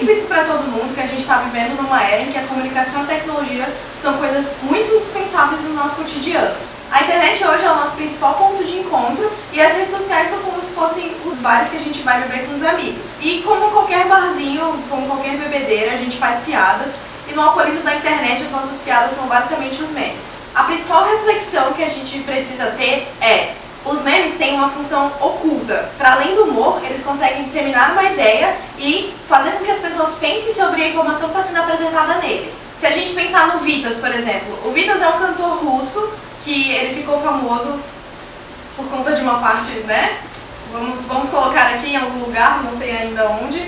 explícito para todo mundo que a gente está vivendo numa era em que a comunicação e a tecnologia são coisas muito indispensáveis no nosso cotidiano. A internet hoje é o nosso principal ponto de encontro e as redes sociais são como se fossem os bares que a gente vai beber com os amigos. E como qualquer barzinho, como qualquer bebedeira, a gente faz piadas e no alcoolismo da internet as nossas piadas são basicamente os memes. A principal reflexão que a gente precisa ter é: os memes têm uma função oculta. Para além do humor, eles conseguem disseminar uma ideia e fazer com que as pessoas pensem sobre a informação que está sendo apresentada nele. Se a gente pensar no Vitas, por exemplo, o Vitas é um cantor russo que ele ficou famoso por conta de uma parte, né? Vamos colocar aqui em algum lugar, não sei ainda onde.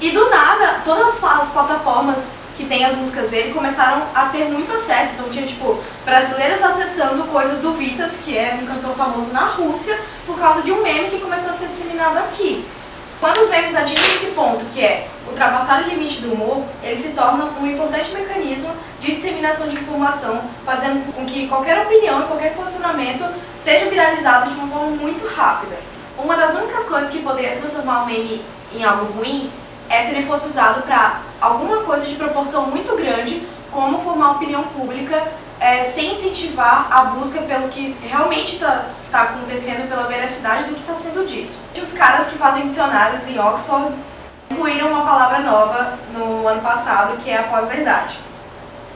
E do nada, todas as plataformas que tem as músicas dele começaram a ter muito acesso. Então tinha, tipo, brasileiros acessando coisas do Vitas, que é um cantor famoso na Rússia, por causa de um meme que começou a ser disseminado aqui. Quando os memes atingem esse ponto, que é ultrapassar o limite do humor, eles se tornam um importante mecanismo de disseminação de informação, fazendo com que qualquer opinião e qualquer posicionamento seja viralizado de uma forma muito rápida. Uma das únicas coisas que poderia transformar o meme em algo ruim é se ele fosse usado para alguma coisa de proporção muito grande, como formar opinião pública, sem incentivar a busca pelo que realmente está acontecendo, pela veracidade do que está sendo dito. Os caras que fazem dicionários em Oxford incluíram uma palavra nova no ano passado, que é a pós-verdade.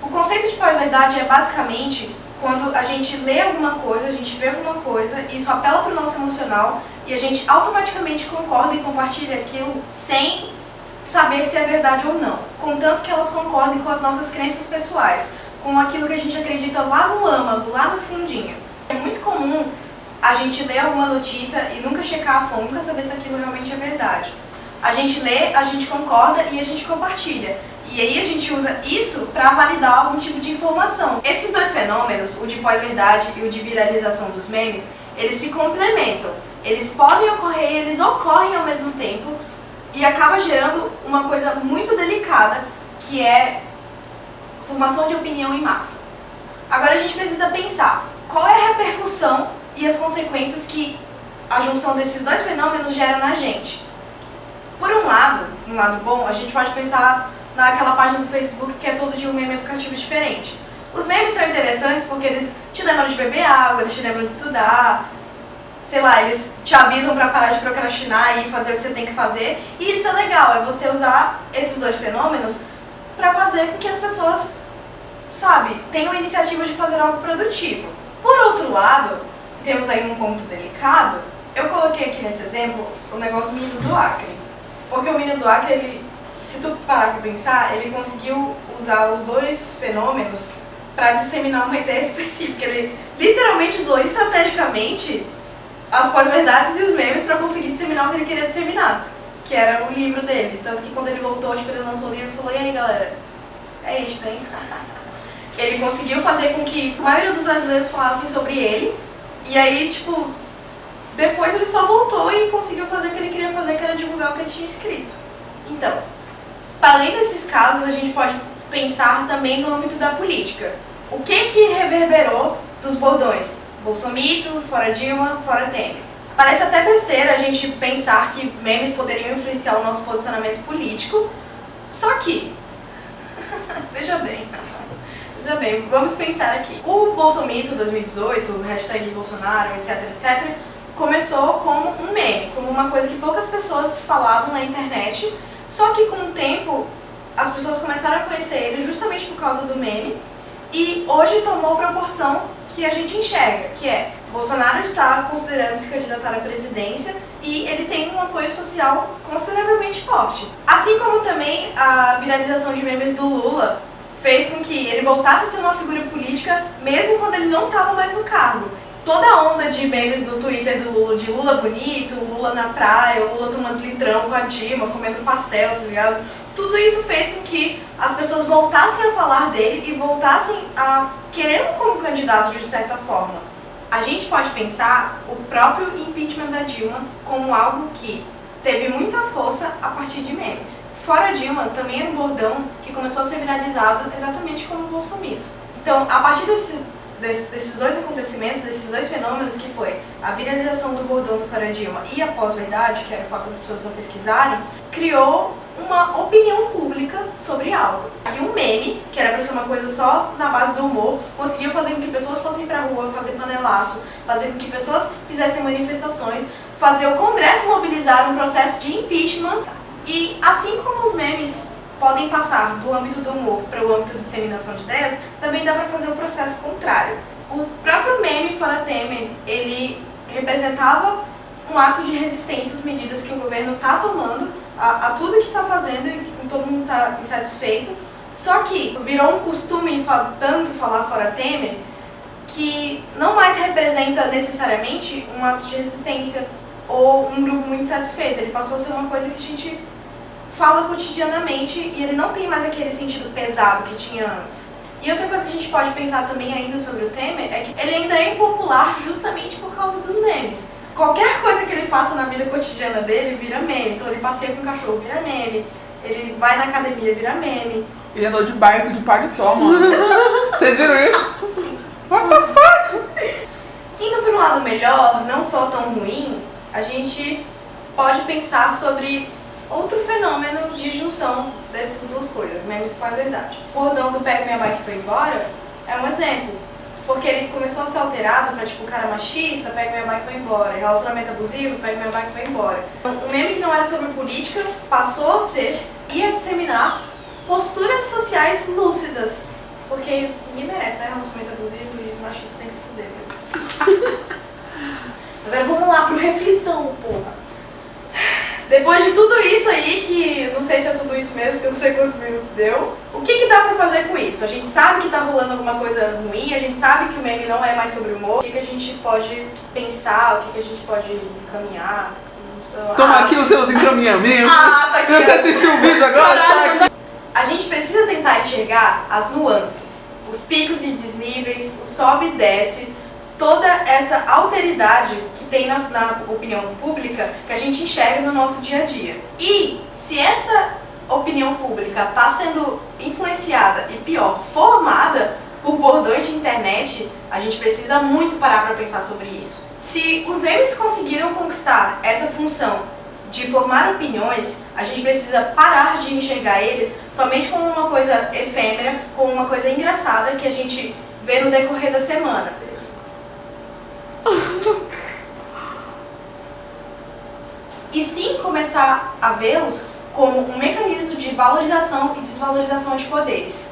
O conceito de pós-verdade é basicamente quando a gente lê alguma coisa, a gente vê alguma coisa, isso apela para o nosso emocional e a gente automaticamente concorda e compartilha aquilo sem saber se é verdade ou não, contanto que elas concordem com as nossas crenças pessoais, com aquilo que a gente acredita lá no âmago, lá no fundinho. É muito comum a gente ler alguma notícia e nunca checar a fonte, nunca saber se aquilo realmente é verdade. A gente lê, a gente concorda e a gente compartilha. E aí a gente usa isso para validar algum tipo de informação. Esses dois fenômenos, o de pós-verdade e o de viralização dos memes, eles se complementam. Eles podem ocorrer e eles ocorrem ao mesmo tempo e acaba gerando uma coisa muito delicada, que é formação de opinião em massa. Agora a gente precisa pensar qual é a repercussão e as consequências que a junção desses dois fenômenos gera na gente. Por um lado bom, a gente pode pensar naquela página do Facebook que é todo dia um meme educativo diferente. Os memes são interessantes porque eles te lembram de beber água, eles te lembram de estudar, sei lá, eles te avisam para parar de procrastinar e fazer o que você tem que fazer. E isso é legal, é você usar esses dois fenômenos para fazer com que as pessoas, sabe, tenham a iniciativa de fazer algo produtivo. Por outro lado, temos aí um ponto delicado. Eu coloquei aqui nesse exemplo o negócio Menino do Acre. Porque o Menino do Acre, ele, se tu parar para pensar, ele conseguiu usar os dois fenômenos para disseminar uma ideia específica. Ele literalmente usou estrategicamente as pós-verdades e os memes para conseguir disseminar o que ele queria disseminar, que era o livro dele. Tanto que quando ele voltou, tipo, ele lançou o livro e falou: e aí, galera, é isso, hein? Ele conseguiu fazer com que a maioria dos brasileiros falassem sobre ele, e aí, tipo, depois ele só voltou e conseguiu fazer o que ele queria fazer, que era divulgar o que ele tinha escrito. Então, para além desses casos, a gente pode pensar também no âmbito da política. O que reverberou dos bordões? Bolsomito, fora Dilma, fora Temer. Parece até besteira a gente pensar que memes poderiam influenciar o nosso posicionamento político, só que, veja bem, vamos pensar aqui. O Bolsomito 2018, hashtag Bolsonaro, etc, começou como um meme, como uma coisa que poucas pessoas falavam na internet, só que com o tempo as pessoas começaram a conhecer ele justamente por causa do meme e hoje tomou proporção que a gente enxerga, que é Bolsonaro está considerando se candidatar à presidência e ele tem um apoio social consideravelmente forte. Assim como também a viralização de memes do Lula fez com que ele voltasse a ser uma figura política mesmo quando ele não estava mais no cargo. Toda a onda de memes no Twitter do Lula, de Lula bonito, Lula na praia, Lula tomando litrão com a Dilma, comendo pastel, tá ligado? Tudo isso fez com que as pessoas voltassem a falar dele e voltassem a querê-lo como candidato de certa forma. A gente pode pensar o próprio impeachment da Dilma como algo que teve muita força a partir de memes. Fora Dilma, também era um bordão que começou a ser viralizado exatamente como o Bolsomito. Então, a partir desses dois acontecimentos, desses dois fenômenos, que foi a viralização do bordão do Faria Dilma e a pós-verdade, que era o fato das pessoas não pesquisarem, criou uma opinião pública sobre algo. E um meme, que era pra ser uma coisa só na base do humor, conseguiu fazer com que pessoas fossem pra rua, fazer panelaço, fazer com que pessoas fizessem manifestações, fazer o Congresso mobilizar um processo de impeachment. E assim como os memes podem passar do âmbito do humor para o âmbito de disseminação de ideias, também dá para fazer o processo contrário. O próprio meme Fora Temer, ele representava um ato de resistência às medidas que o governo está tomando, a tudo que está fazendo e que todo mundo está insatisfeito. Só que virou um costume tanto falar Fora Temer que não mais representa necessariamente um ato de resistência ou um grupo muito insatisfeito. Ele passou a ser uma coisa que a gente fala cotidianamente e ele não tem mais aquele sentido pesado que tinha antes. E outra coisa que a gente pode pensar também ainda sobre o Temer é que ele ainda é impopular justamente por causa dos memes. Qualquer coisa que ele faça na vida cotidiana dele vira meme. Então ele passeia com o cachorro, vira meme. Ele vai na academia, vira meme. Ele andou de barco de paletó, mano. Vocês viram isso? Sim. What the fuck? Indo para um lado melhor, não só tão ruim, a gente pode pensar sobre outro fenômeno de junção dessas duas coisas, memes e pós-verdade. O bordão do Pega Minha Bike e Foi Embora é um exemplo. Porque ele começou a ser alterado pra, tipo, cara machista, pega minha bike e vai embora. Relacionamento abusivo, pega minha bike e vai embora. Um meme que não era sobre política passou a ser e a disseminar posturas sociais lúcidas. Porque ninguém merece, né? Relacionamento abusivo e machista tem que se fuder mesmo. Agora vamos lá pro reflitão, porra. Depois de tudo isso aí, que não sei se é tudo isso mesmo, que eu não sei quantos minutos deu, o que dá pra fazer com isso? A gente sabe que tá rolando alguma coisa ruim, a gente sabe que o meme não é mais sobre humor. O que a gente pode pensar, o que a gente pode encaminhar? Toma aqui os seus encaminhamentos. Tá aqui. Você assistiu o vídeo agora? Tá aqui. A gente precisa tentar enxergar as nuances, os picos e desníveis, o sobe e desce, toda essa alteridade que tem na opinião pública que a gente enxerga no nosso dia a dia. E se essa opinião pública está sendo influenciada e, pior, formada por bordões de internet, a gente precisa muito parar para pensar sobre isso. Se os memes conseguiram conquistar essa função de formar opiniões, a gente precisa parar de enxergar eles somente como uma coisa efêmera, como uma coisa engraçada que a gente vê no decorrer da semana. E sim começar a vê-los como um mecanismo de valorização e desvalorização de poderes.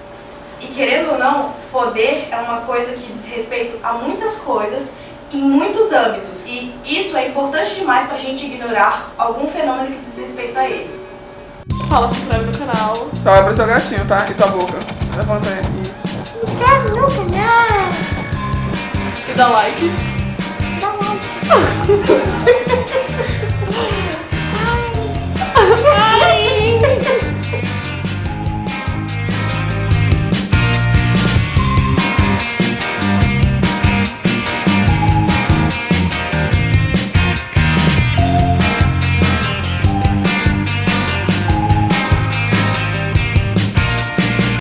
E querendo ou não, poder é uma coisa que diz respeito a muitas coisas em muitos âmbitos. E isso é importante demais pra gente ignorar algum fenômeno que diz respeito a ele. Fala, se inscreve no canal. Só vai pra seu gatinho, tá? E tua boca. Levanta aí. Isso. Se inscreve no canal. E dá like. Dá like.